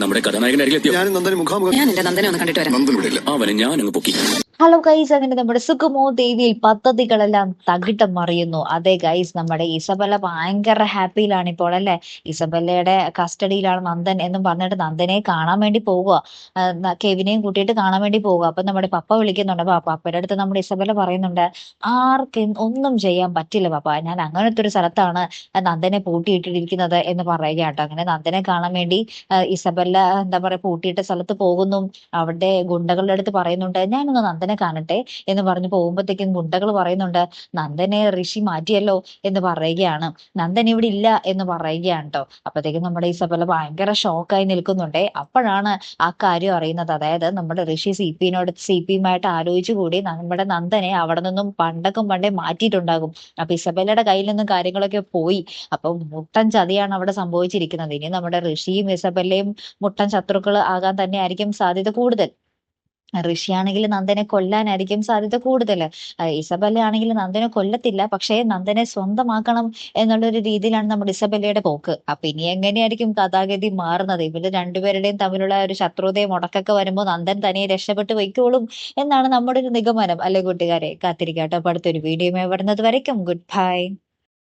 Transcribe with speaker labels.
Speaker 1: നമ്മുടെ കഥാനായകനരികിലെത്തിയോ?
Speaker 2: ഞാനും നന്ദനും മുഖാമുഖം.
Speaker 3: ഞാൻ എന്റെ നന്ദനെ ഒന്ന് കണ്ടിട്ട് വരാം.
Speaker 1: നന്ദൻ ഇവിടെ ഇല്ല. അവനെ ഞാൻ അങ്ങ് പൊക്കി.
Speaker 4: ഹലോ ഗൈസ്, അങ്ങനെ നമ്മുടെ സുഖമോ ദേവിയിൽ പദ്ധതികളെല്ലാം തകിട്ടം മറിയുന്നു. അതെ ഗൈസ്, നമ്മുടെ ഇസബല്ല ഭയങ്കര ഹാപ്പിയിലാണ് ഇപ്പോൾ അല്ലെ. ഇസബല്ലയുടെ കസ്റ്റഡിയിലാണ് നന്ദൻ എന്നും പറഞ്ഞിട്ട് നന്ദനെ കാണാൻ വേണ്ടി പോവുക, കെവിനെയും കൂട്ടിയിട്ട് കാണാൻ വേണ്ടി പോവുക. അപ്പൊ നമ്മുടെ പപ്പ വിളിക്കുന്നുണ്ട്. പപ്പയുടെ അടുത്ത് നമ്മുടെ ഇസബല്ല പറയുന്നുണ്ട്, ആർക്കും ഒന്നും ചെയ്യാൻ പറ്റില്ല പപ്പ, ഞാൻ അങ്ങനത്തെ ഒരു സ്ഥലത്താണ് നന്ദനെ പൂട്ടിയിട്ടിരിക്കുന്നത് എന്ന് പറയുക കേട്ടോ. അങ്ങനെ നന്ദനെ കാണാൻ വേണ്ടി ഇസബല്ല എന്താ പറയാ പൂട്ടിയിട്ട സ്ഥലത്ത് പോകുന്നു. അവിടെ ഗുണ്ടകളുടെ അടുത്ത് പറയുന്നുണ്ട്, ഞാനൊന്ന് നന്ദനെ കാണട്ടെ എന്ന് പറഞ്ഞു പോകുമ്പോഴത്തേക്കും ഗുണ്ടകൾ പറയുന്നുണ്ട്, നന്ദനെ ഋഷി മാറ്റിയല്ലോ എന്ന് പറയുകയാണ്. നന്ദൻ ഇവിടെ ഇല്ല എന്ന് പറയുകയാണ് കേട്ടോ. അപ്പത്തേക്കും നമ്മുടെ ഇസബല്ല ഭയങ്കര ഷോക്കായി നിൽക്കുന്നുണ്ടേ. അപ്പോഴാണ് ആ കാര്യം അറിയുന്നത്. അതായത് നമ്മുടെ ഋഷി സി പിയുമായിട്ട് ആലോചിച്ചു കൂടി നമ്മുടെ നന്ദനെ അവിടെ നിന്നും പണ്ടേ മാറ്റിയിട്ടുണ്ടാകും. അപ്പൊ ഇസബല്ലയുടെ കയ്യിൽ നിന്നും കാര്യങ്ങളൊക്കെ പോയി. അപ്പൊ മുട്ടൻ ചതിയാണ് അവിടെ സംഭവിച്ചിരിക്കുന്നത്. ഇനി നമ്മുടെ ഋഷിയും ഇസബല്ലയും മുട്ടൻ ശത്രുക്കൾ ആകാൻ തന്നെ ആയിരിക്കും സാധ്യത കൂടുതൽ. ഋഷിയാണെങ്കിൽ നന്ദനെ കൊല്ലാനായിരിക്കും സാധ്യത കൂടുതൽ. ഇസബല്ല ആണെങ്കിൽ നന്ദനെ കൊല്ലത്തില്ല, പക്ഷേ നന്ദനെ സ്വന്തമാക്കണം എന്നുള്ളൊരു രീതിയിലാണ് നമ്മുടെ ഇസബല്ലയുടെ പോക്ക്. അപ്പൊ ഇനി എങ്ങനെയായിരിക്കും കഥാഗതി മാറുന്നത്? ഇവര് രണ്ടുപേരുടെയും തമ്മിലുള്ള ഒരു ശത്രുതയും മുടക്കൊക്കെ വരുമ്പോൾ നന്ദൻ തനിയെ രക്ഷപ്പെട്ട് വയ്ക്കോളും എന്നാണ് നമ്മുടെ ഒരു നിഗമനം. അല്ലെ കൂട്ടുകാരെ? കാത്തിരിക്കാട്ടോ. അടുത്തൊരു വീഡിയോ വരുന്നത് വരയ്ക്കും ഗുഡ് ബൈ.